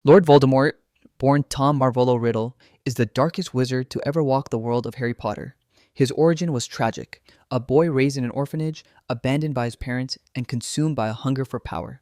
Lord Voldemort, born Tom Marvolo Riddle, is the darkest wizard to ever walk the world of Harry Potter. His origin was tragic: a boy raised in an orphanage, abandoned by his parents, and consumed by a hunger for power.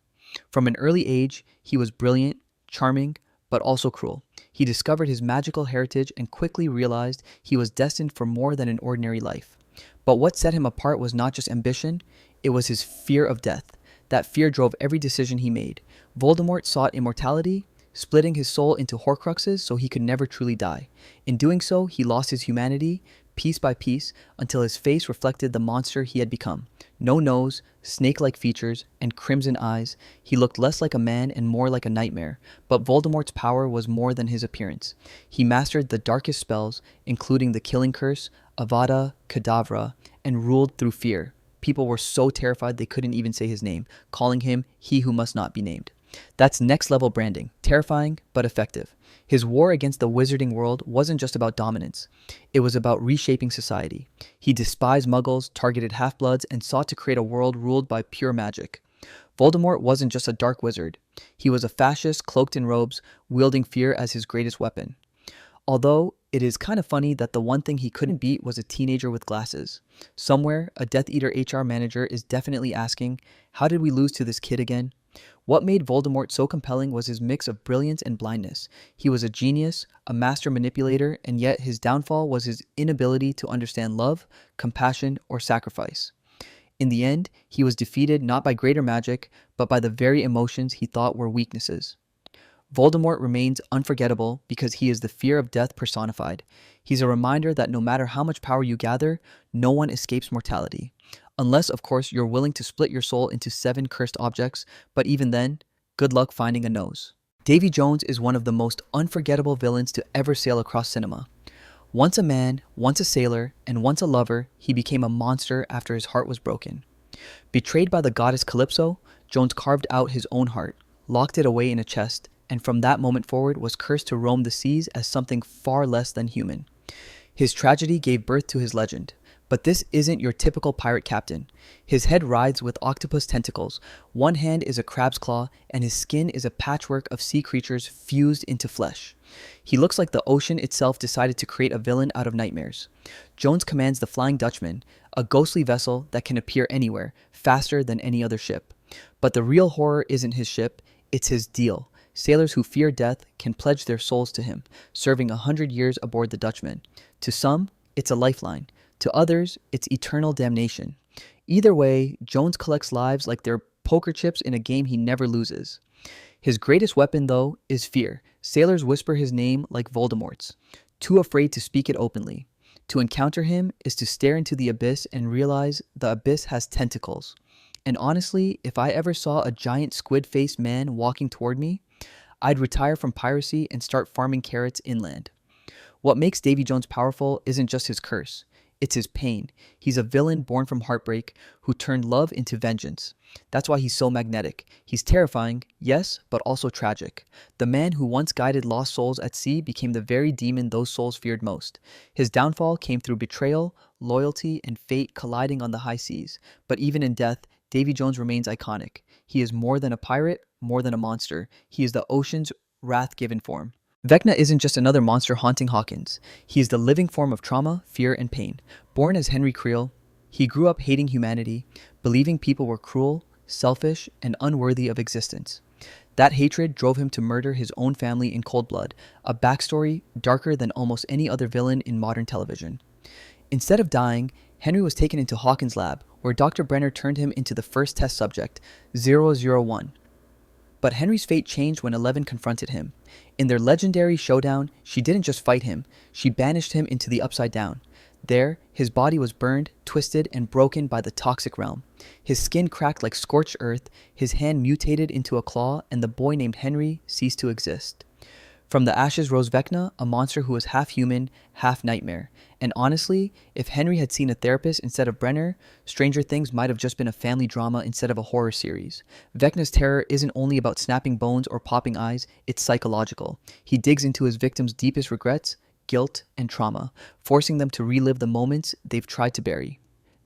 From an early age, he was brilliant, charming, but also cruel. He discovered his magical heritage and quickly realized he was destined for more than an ordinary life. But what set him apart was not just ambition, it was his fear of death. That fear drove every decision he made. Voldemort sought immortality, splitting his soul into Horcruxes so he could never truly die. In doing so, he lost his humanity, piece by piece, until his face reflected the monster he had become. No nose, snake-like features, and crimson eyes, he looked less like a man and more like a nightmare. But Voldemort's power was more than his appearance. He mastered the darkest spells, including the Killing Curse, Avada Kedavra, and ruled through fear. People were so terrified they couldn't even say his name, calling him "he who must not be named." That's next level branding, terrifying but effective. His war against the wizarding world wasn't just about dominance, it was about reshaping society. He despised muggles, targeted half-bloods, and sought to create a world ruled by pure magic. Voldemort wasn't just a dark wizard, he was a fascist cloaked in robes, wielding fear as his greatest weapon. Although, it is kind of funny that the one thing he couldn't beat was a teenager with glasses. Somewhere, a Death Eater HR manager is definitely asking, how did we lose to this kid again? What made Voldemort so compelling was his mix of brilliance and blindness. He was a genius, a master manipulator, and yet his downfall was his inability to understand love, compassion, or sacrifice. In the end, he was defeated not by greater magic, but by the very emotions he thought were weaknesses. Voldemort remains unforgettable because he is the fear of death personified. He's a reminder that no matter how much power you gather, no one escapes mortality. Unless, of course, you're willing to split your soul into 7 cursed objects, but even then, good luck finding a nose. Davy Jones is one of the most unforgettable villains to ever sail across cinema. Once a man, once a sailor, and once a lover, he became a monster after his heart was broken. Betrayed by the goddess Calypso, Jones carved out his own heart, locked it away in a chest, and from that moment forward was cursed to roam the seas as something far less than human. His tragedy gave birth to his legend. But this isn't your typical pirate captain. His head writhes with octopus tentacles, one hand is a crab's claw, and his skin is a patchwork of sea creatures fused into flesh. He looks like the ocean itself decided to create a villain out of nightmares. Jones commands the Flying Dutchman, a ghostly vessel that can appear anywhere, faster than any other ship. But the real horror isn't his ship, it's his deal. Sailors who fear death can pledge their souls to him, serving 100 years aboard the Dutchman. To some, it's a lifeline. To others, it's eternal damnation. Either way, Jones collects lives like they're poker chips in a game he never loses. His greatest weapon, though, is fear. Sailors whisper his name like Voldemort's, too afraid to speak it openly. To encounter him is to stare into the abyss and realize the abyss has tentacles. And honestly, if I ever saw a giant squid-faced man walking toward me, I'd retire from piracy and start farming carrots inland. What makes Davy Jones powerful isn't just his curse. It's his pain. He's a villain born from heartbreak who turned love into vengeance. That's why he's so magnetic. He's terrifying, yes, but also tragic. The man who once guided lost souls at sea became the very demon those souls feared most. His downfall came through betrayal, loyalty, and fate colliding on the high seas. But even in death, Davy Jones remains iconic. He is more than a pirate, more than a monster. He is the ocean's wrath-given form. Vecna isn't just another monster haunting Hawkins. He is the living form of trauma, fear, and pain. Born as Henry Creel, he grew up hating humanity, believing people were cruel, selfish, and unworthy of existence. That hatred drove him to murder his own family in cold blood, a backstory darker than almost any other villain in modern television. Instead of dying, Henry was taken into Hawkins' lab, where Dr. Brenner turned him into the first test subject, 001. But Henry's fate changed when Eleven confronted him. In their legendary showdown, she didn't just fight him, she banished him into the Upside Down. There, his body was burned, twisted, and broken by the toxic realm. His skin cracked like scorched earth, his hand mutated into a claw, and the boy named Henry ceased to exist. From the ashes rose Vecna, a monster who was half human, half nightmare. And honestly, if Henry had seen a therapist instead of Brenner, Stranger Things might have just been a family drama instead of a horror series. Vecna's terror isn't only about snapping bones or popping eyes, it's psychological. He digs into his victims' deepest regrets, guilt, and trauma, forcing them to relive the moments they've tried to bury.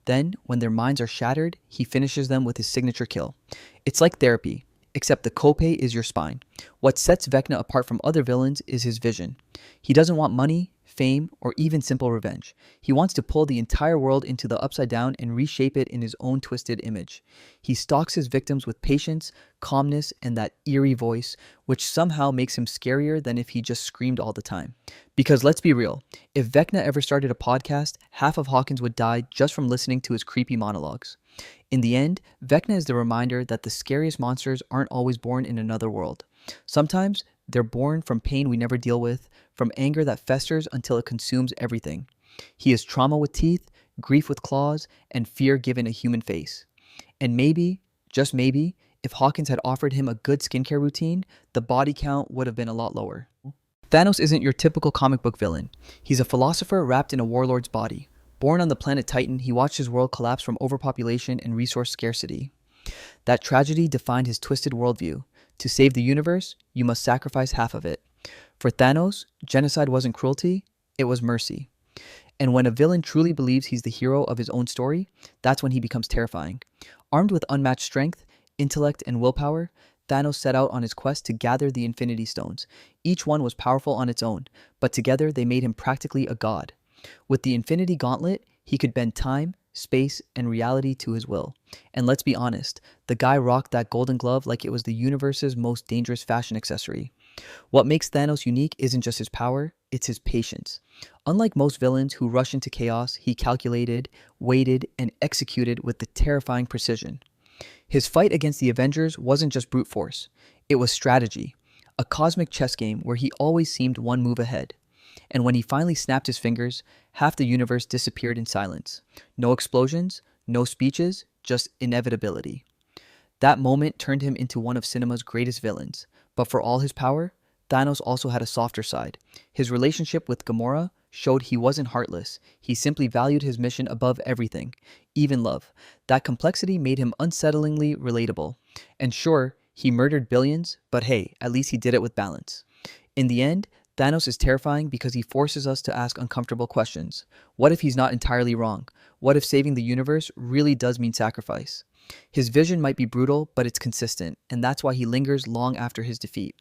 Then, when their minds are shattered, he finishes them with his signature kill. It's like therapy. except the copay is your spine. What sets Vecna apart from other villains is his vision. He doesn't want money, fame, or even simple revenge. He wants to pull the entire world into the upside down and reshape it in his own twisted image. He stalks his victims with patience, calmness, and that eerie voice, which somehow makes him scarier than if he just screamed all the time. Because let's be real, if Vecna ever started a podcast, half of Hawkins would die just from listening to his creepy monologues. In the end, Vecna is the reminder that the scariest monsters aren't always born in another world. Sometimes they're born from pain we never deal with, from anger that festers until it consumes everything. He is trauma with teeth, grief with claws, and fear given a human face. And maybe, just maybe, if Hawkins had offered him a good skincare routine, the body count would have been a lot lower. Thanos isn't your typical comic book villain. He's a philosopher wrapped in a warlord's body. Born on the planet Titan, he watched his world collapse from overpopulation and resource scarcity. That tragedy defined his twisted worldview. To save the universe, you must sacrifice half of it. For Thanos, genocide wasn't cruelty, it was mercy. And when a villain truly believes he's the hero of his own story, that's when he becomes terrifying. Armed with unmatched strength, intellect, and willpower, Thanos set out on his quest to gather the Infinity Stones. Each one was powerful on its own, but together they made him practically a god. With the Infinity Gauntlet, he could bend time, space, and reality to his will. And let's be honest, the guy rocked that golden glove like it was the universe's most dangerous fashion accessory. What makes Thanos unique isn't just his power, it's his patience. Unlike most villains who rush into chaos, he calculated, waited, and executed with the terrifying precision. His fight against the Avengers wasn't just brute force, it was strategy, a cosmic chess game where he always seemed one move ahead. And when he finally snapped his fingers, half the universe disappeared in silence. No explosions, no speeches, just inevitability. That moment turned him into one of cinema's greatest villains. But for all his power, Thanos also had a softer side. His relationship with Gamora showed he wasn't heartless. He simply valued his mission above everything, even love. That complexity made him unsettlingly relatable. And sure, he murdered billions, but hey, at least he did it with balance. In the end, Thanos is terrifying because he forces us to ask uncomfortable questions. What if he's not entirely wrong? What if saving the universe really does mean sacrifice? His vision might be brutal, but it's consistent, and that's why he lingers long after his defeat.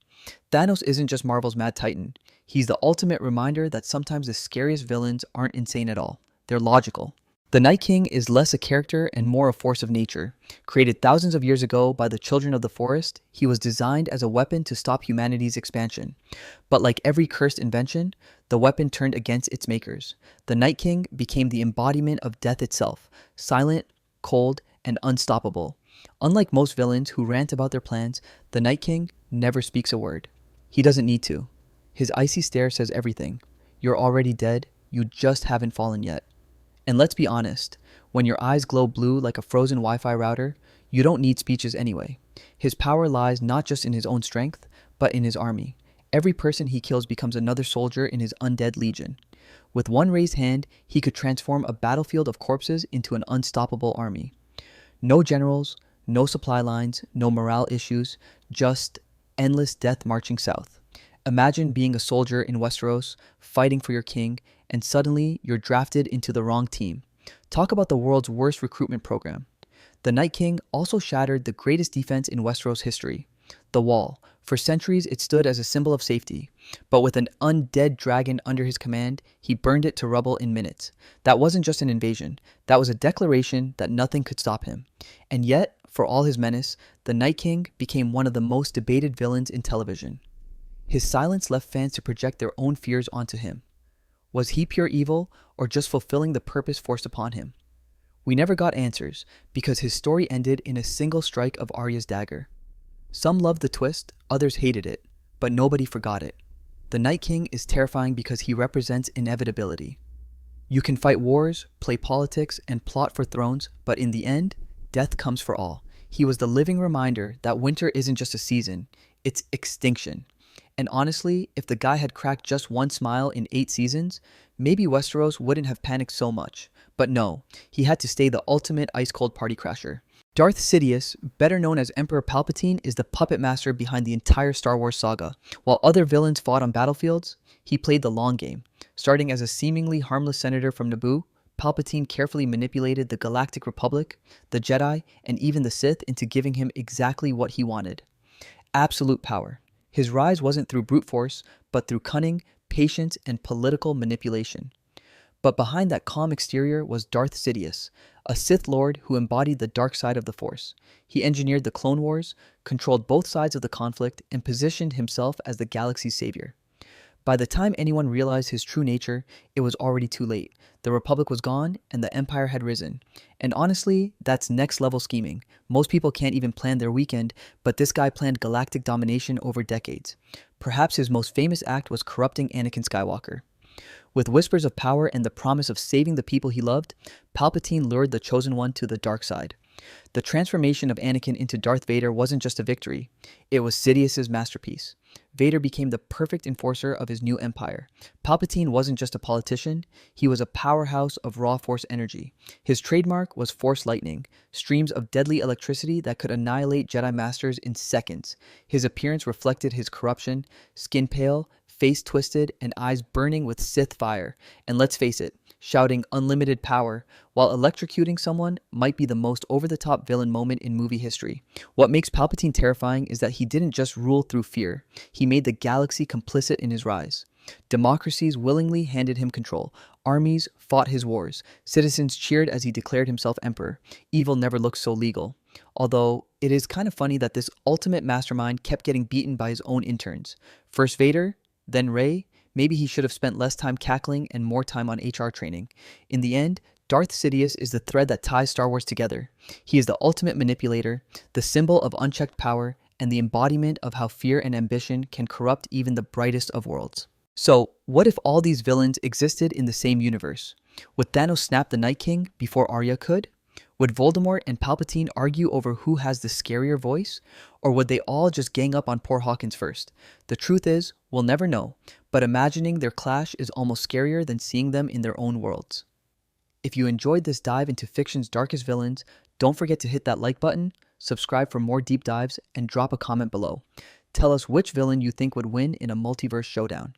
Thanos isn't just Marvel's Mad Titan. He's the ultimate reminder that sometimes the scariest villains aren't insane at all. They're logical. The Night King is less a character and more a force of nature. Created thousands of years ago by the children of the forest, he was designed as a weapon to stop humanity's expansion. But like every cursed invention, the weapon turned against its makers. The Night King became the embodiment of death itself, silent, cold, and unstoppable. Unlike most villains who rant about their plans, the Night King never speaks a word. He doesn't need to. His icy stare says everything. You're already dead, you just haven't fallen yet. And let's be honest, when your eyes glow blue like a frozen Wi-Fi router, you don't need speeches anyway. His power lies not just in his own strength, but in his army. Every person he kills becomes another soldier in his undead legion. With one raised hand, he could transform a battlefield of corpses into an unstoppable army. No generals, no supply lines, no morale issues, just endless death marching south. Imagine being a soldier in Westeros, fighting for your king, and suddenly you're drafted into the wrong team. Talk about the world's worst recruitment program. The Night King also shattered the greatest defense in Westeros history, the Wall. For centuries, it stood as a symbol of safety. But with an undead dragon under his command, he burned it to rubble in minutes. That wasn't just an invasion. That was a declaration that nothing could stop him. And yet, for all his menace, the Night King became one of the most debated villains in television. His silence left fans to project their own fears onto him. Was he pure evil, or just fulfilling the purpose forced upon him? We never got answers, because his story ended in a single strike of Arya's dagger. Some loved the twist, others hated it, but nobody forgot it. The Night King is terrifying because he represents inevitability. You can fight wars, play politics, and plot for thrones, but in the end, death comes for all. He was the living reminder that winter isn't just a season, it's extinction. And honestly, if the guy had cracked just one smile in 8 seasons, maybe Westeros wouldn't have panicked so much. But no, he had to stay the ultimate ice-cold party crasher. Darth Sidious, better known as Emperor Palpatine, is the puppet master behind the entire Star Wars saga. While other villains fought on battlefields, he played the long game. Starting as a seemingly harmless senator from Naboo, Palpatine carefully manipulated the Galactic Republic, the Jedi, and even the Sith into giving him exactly what he wanted. absolute power. His rise wasn't through brute force, but through cunning, patience, and political manipulation. But behind that calm exterior was Darth Sidious, a Sith Lord who embodied the dark side of the Force. He engineered the Clone Wars, controlled both sides of the conflict, and positioned himself as the galaxy's savior. By the time anyone realized his true nature, it was already too late. The Republic was gone, and the Empire had risen. And honestly, that's next level scheming. Most people can't even plan their weekend, but this guy planned galactic domination over decades. Perhaps his most famous act was corrupting Anakin Skywalker. With whispers of power and the promise of saving the people he loved, Palpatine lured the Chosen One to the dark side. The transformation of Anakin into Darth Vader wasn't just a victory, it was Sidious's masterpiece. Vader became the perfect enforcer of his new empire. Palpatine wasn't just a politician, he was a powerhouse of raw force energy. His trademark was Force Lightning, streams of deadly electricity that could annihilate Jedi Masters in seconds. His appearance reflected his corruption, skin pale, face twisted, and eyes burning with Sith fire. And let's face it, shouting unlimited power while electrocuting someone might be the most over-the-top villain moment in movie history. What makes Palpatine terrifying is that he didn't just rule through fear, he made the galaxy complicit in his rise. Democracies willingly handed him control. Armies fought his wars. Citizens cheered as he declared himself emperor. Evil never looked so legal. Although, it is kind of funny that this ultimate mastermind kept getting beaten by his own interns. First Vader, then Rey. Maybe he should have spent less time cackling and more time on HR training. In the end, Darth Sidious is the thread that ties Star Wars together. He is the ultimate manipulator, the symbol of unchecked power, and the embodiment of how fear and ambition can corrupt even the brightest of worlds. So, what if all these villains existed in the same universe? Would Thanos snap the Night King before Arya could? Would Voldemort and Palpatine argue over who has the scarier voice? Or would they all just gang up on poor Hawkins first? The truth is, we'll never know, but imagining their clash is almost scarier than seeing them in their own worlds. If you enjoyed this dive into fiction's darkest villains, don't forget to hit that like button, subscribe for more deep dives, and drop a comment below. Tell us which villain you think would win in a multiverse showdown.